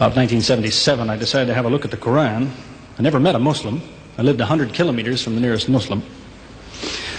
About 1977, I decided to have a look at the Quran. I never met a Muslim. I lived 100 kilometers from the nearest Muslim.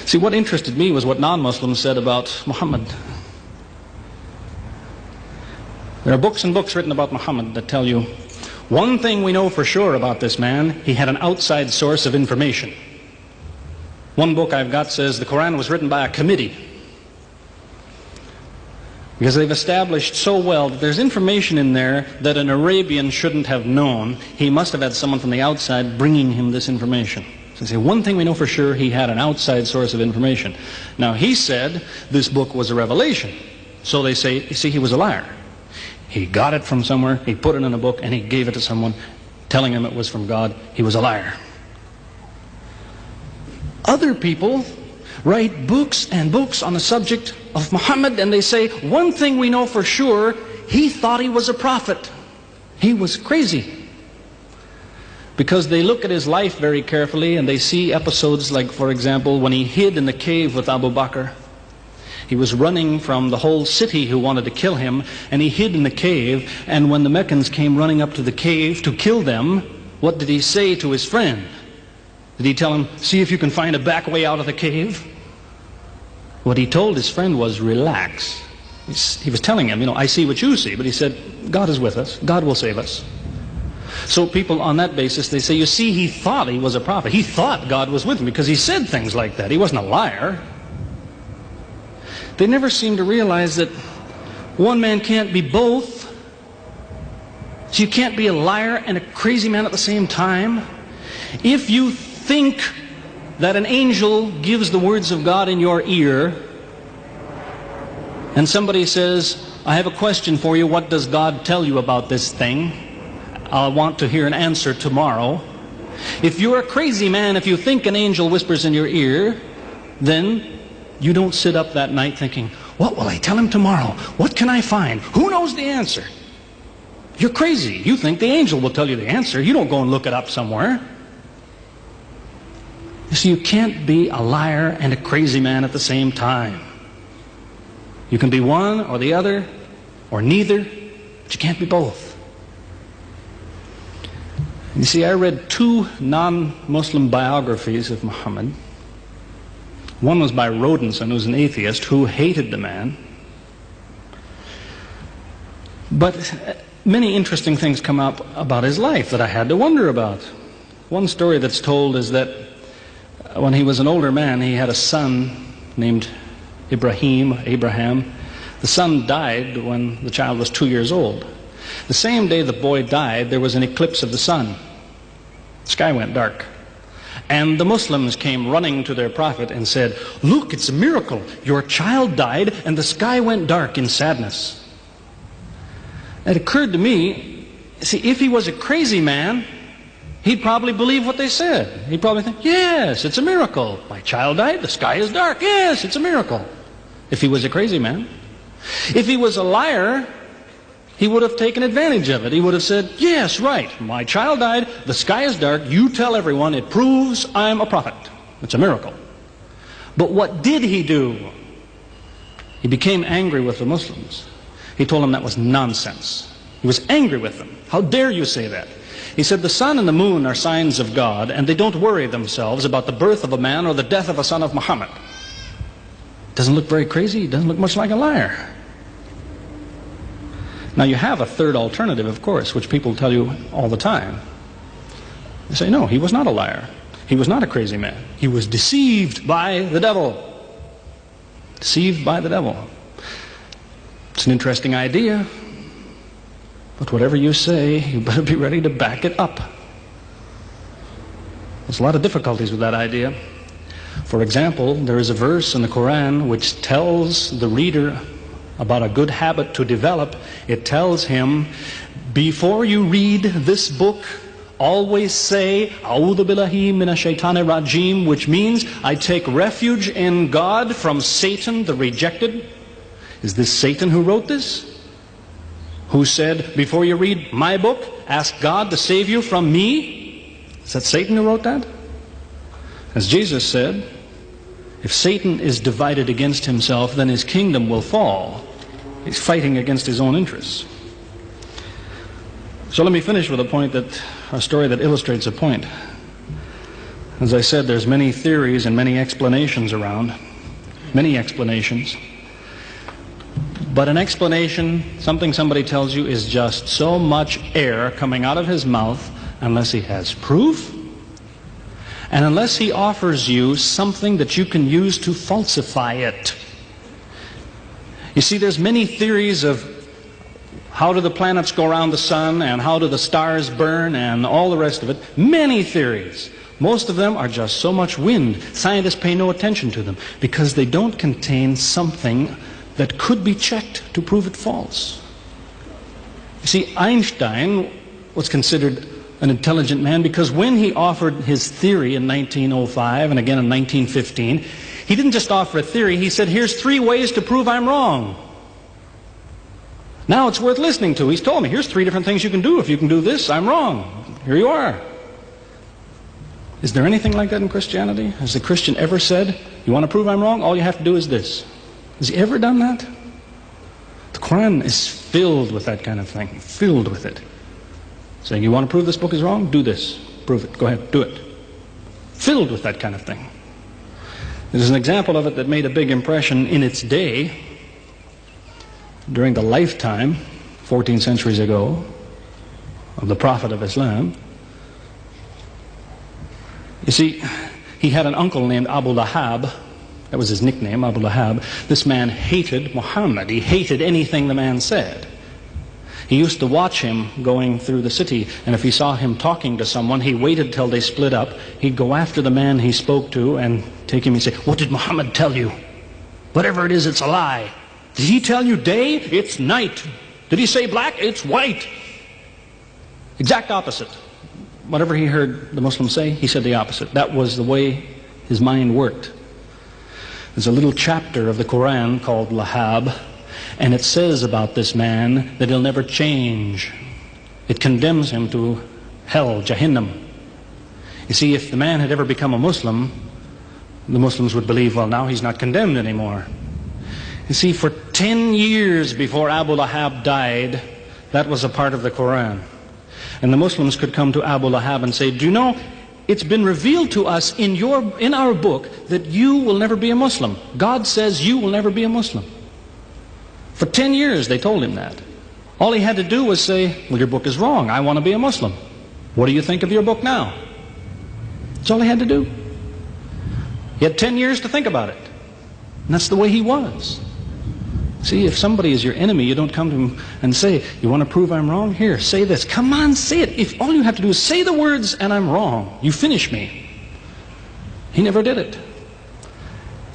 See, what interested me was what non-Muslims said about Muhammad. There are books and books written about Muhammad that tell you, one thing we know for sure about this man, he had an outside source of information. One book I've got says the Quran was written by a committee, because they've established so well that there's information in there that an Arabian shouldn't have known. He must have had someone from the outside bringing him this information. So they say, one thing we know for sure, he had an outside source of information. Now, he said this book was a revelation. So they say, you see, he was a liar. He got it from somewhere, he put it in a book, and he gave it to someone, telling him it was from God. He was a liar. Other people write books and books on the subject of Muhammad, and they say, one thing we know for sure, he thought he was a prophet. He was crazy. Because they look at his life very carefully, and they see episodes like, for example, when he hid in the cave with Abu Bakr. He was running from the whole city who wanted to kill him, and he hid in the cave, and when the Meccans came running up to the cave to kill them, what did he say to his friend? Did he tell him, see if you can find a back way out of the cave? What he told his friend was, relax. He was telling him, I see what you see, but he said, God is with us, God will save us. So people on that basis, they say, you see, he thought he was a prophet. He thought God was with him because he said things like that. He wasn't a liar. They never seem to realize that one man can't be both. So you can't be a liar and a crazy man at the same time. If you think that an angel gives the words of God in your ear, and somebody says, I have a question for you, what does God tell you about this thing? I want to hear an answer tomorrow. If you're a crazy man, if you think an angel whispers in your ear, then you don't sit up that night thinking, what will I tell him tomorrow? What can I find? Who knows the answer? You're crazy. You think the angel will tell you the answer. You don't go and look it up somewhere. You see, you can't be a liar and a crazy man at the same time. You can be one or the other, or neither, but you can't be both. You see, I read two non-Muslim biographies of Muhammad. One was by Rodenson, who's an atheist, who hated the man. But many interesting things come up about his life that I had to wonder about. One story that's told is that when he was an older man, he had a son named Abraham. The son died when the child was 2 years old. The same day the boy died, there was an eclipse of the sun. The sky went dark. And the Muslims came running to their prophet and said, look, it's a miracle. Your child died and the sky went dark in sadness. It occurred to me, see, if he was a crazy man, he'd probably believe what they said. He'd probably think, yes, it's a miracle. My child died, the sky is dark. Yes, it's a miracle. If he was a crazy man. If he was a liar, he would have taken advantage of it. He would have said, yes, right, my child died, the sky is dark, you tell everyone, it proves I'm a prophet. It's a miracle. But what did he do? He became angry with the Muslims. He told them that was nonsense. He was angry with them. How dare you say that? He said the sun and the moon are signs of God, and they don't worry themselves about the birth of a man or the death of a son of Muhammad. Doesn't look very crazy. Doesn't look much like a liar. Now you have a third alternative, of course, which people tell you all the time. They say, no, he was not a liar. He was not a crazy man. He was deceived by the devil. Deceived by the devil. It's an interesting idea. But whatever you say, you better be ready to back it up. There's a lot of difficulties with that idea. For example, there is a verse in the Quran which tells the reader about a good habit to develop. It tells him, before you read this book, always say, A'udhu billahi minash shaitanir rajim, which means, I take refuge in God from Satan the rejected. Is this Satan who wrote this? Who said, before you read my book, ask God to save you from me? Is that Satan who wrote that? As Jesus said, if Satan is divided against himself, then his kingdom will fall. He's fighting against his own interests. So let me finish with a story that illustrates a point. As I said, there's many theories and many explanations around. Many explanations. But an explanation, something somebody tells you, is just so much air coming out of his mouth unless he has proof and unless he offers you something that you can use to falsify it. You see, there's many theories of how do the planets go around the sun and how do the stars burn and all the rest of it. Many theories. Most of them are just so much wind. Scientists pay no attention to them because they don't contain something that could be checked to prove it false. You see, Einstein was considered an intelligent man because when he offered his theory in 1905 and again in 1915, he didn't just offer a theory, he said, here's 3 ways to prove I'm wrong. Now it's worth listening to. He's told me, here's 3 different things you can do. If you can do this, I'm wrong. Here you are. Is there anything like that in Christianity? Has the Christian ever said, you want to prove I'm wrong? All you have to do is this. Has he ever done that? The Quran is filled with that kind of thing. Filled with it. Saying, you want to prove this book is wrong? Do this. Prove it. Go ahead. Do it. Filled with that kind of thing. There's an example of it that made a big impression in its day, during the lifetime, 14 centuries ago, of the Prophet of Islam. You see, he had an uncle named Abu Lahab. That was his nickname, Abu Lahab. This man hated Muhammad. He hated anything the man said. He used to watch him going through the city, and if he saw him talking to someone, he waited till they split up. He'd go after the man he spoke to and take him and say, what did Muhammad tell you? Whatever it is, it's a lie. Did he tell you day? It's night. Did he say black? It's white. Exact opposite. Whatever he heard the Muslims say, he said the opposite. That was the way his mind worked. There's a little chapter of the Quran called Lahab, and it says about this man that he'll never change. It condemns him to hell, Jahannam. You see, if the man had ever become a Muslim, the Muslims would believe, well, now he's not condemned anymore. You see, for 10 years before Abu Lahab died, that was a part of the Quran. And the Muslims could come to Abu Lahab and say, do you know, it's been revealed to us in our book that you will never be a Muslim. God says you will never be a Muslim. For 10 years they told him that. All he had to do was say, well, your book is wrong. I want to be a Muslim. What do you think of your book now? That's all he had to do. He had 10 years to think about it. And that's the way he was. See, if somebody is your enemy, you don't come to him and say, you want to prove I'm wrong? Here, say this. Come on, say it. If all you have to do is say the words and I'm wrong, you finish me. He never did it.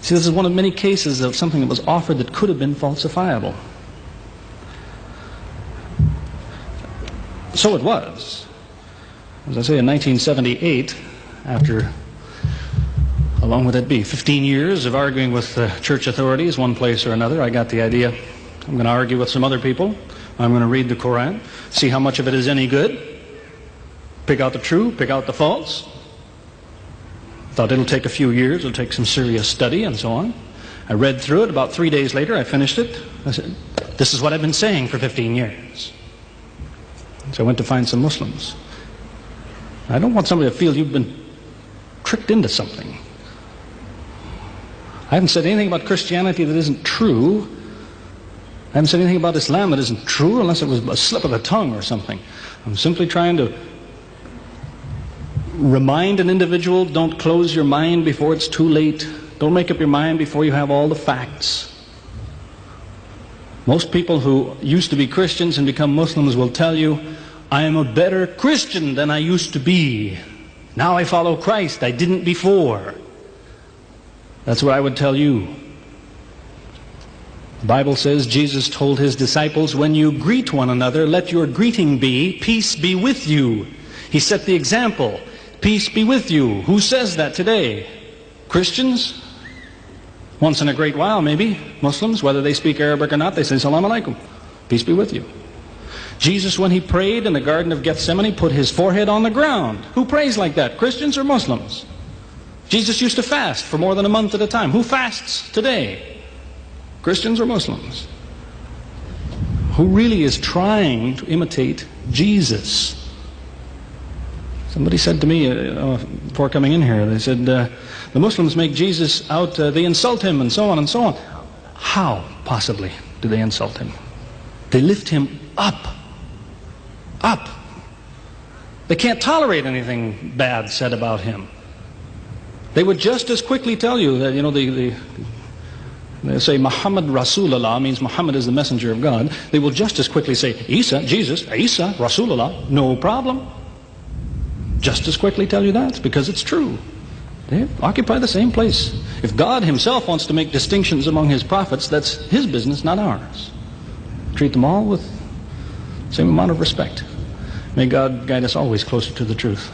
See, this is one of many cases of something that was offered that could have been falsifiable. So it was. As I say, in 1978, after, how long would that be? 15 years of arguing with church authorities, one place or another, I got the idea. I'm going to argue with some other people. I'm going to read the Quran, see how much of it is any good, pick out the true, pick out the false. Thought it'll take a few years, it'll take some serious study and so on. I read through it. About 3 days later, I finished it. I said, this is what I've been saying for 15 years. So I went to find some Muslims. I don't want somebody to feel you've been tricked into something. I haven't said anything about Christianity that isn't true. I haven't said anything about Islam that isn't true, unless it was a slip of the tongue or something. I'm simply trying to remind an individual, don't close your mind before it's too late. Don't make up your mind before you have all the facts. Most people who used to be Christians and become Muslims will tell you, I am a better Christian than I used to be. Now I follow Christ. I didn't before. That's what I would tell you. The Bible says Jesus told his disciples, when you greet one another, let your greeting be, peace be with you. He set the example. Peace be with you. Who says that today? Christians? Once in a great while, maybe. Muslims, whether they speak Arabic or not, they say, Salam alaikum. Peace be with you. Jesus, when he prayed in the Garden of Gethsemane, put his forehead on the ground. Who prays like that? Christians or Muslims? Jesus used to fast for more than a month at a time. Who fasts today? Christians or Muslims? who really is trying to imitate Jesus. Somebody said to me before coming in here, they said, the Muslims make Jesus out, they insult him and so on and so on. How, possibly, do they insult him? They lift him up. Up. They can't tolerate anything bad said about him. They would just as quickly tell you that, they say Muhammad Rasulullah means Muhammad is the messenger of God. They will just as quickly say Isa, Jesus, Isa, Rasulullah, no problem. Just as quickly tell you that, because it's true. They occupy the same place. If God himself wants to make distinctions among his prophets, that's his business, not ours. Treat them all with the same amount of respect. May God guide us always closer to the truth.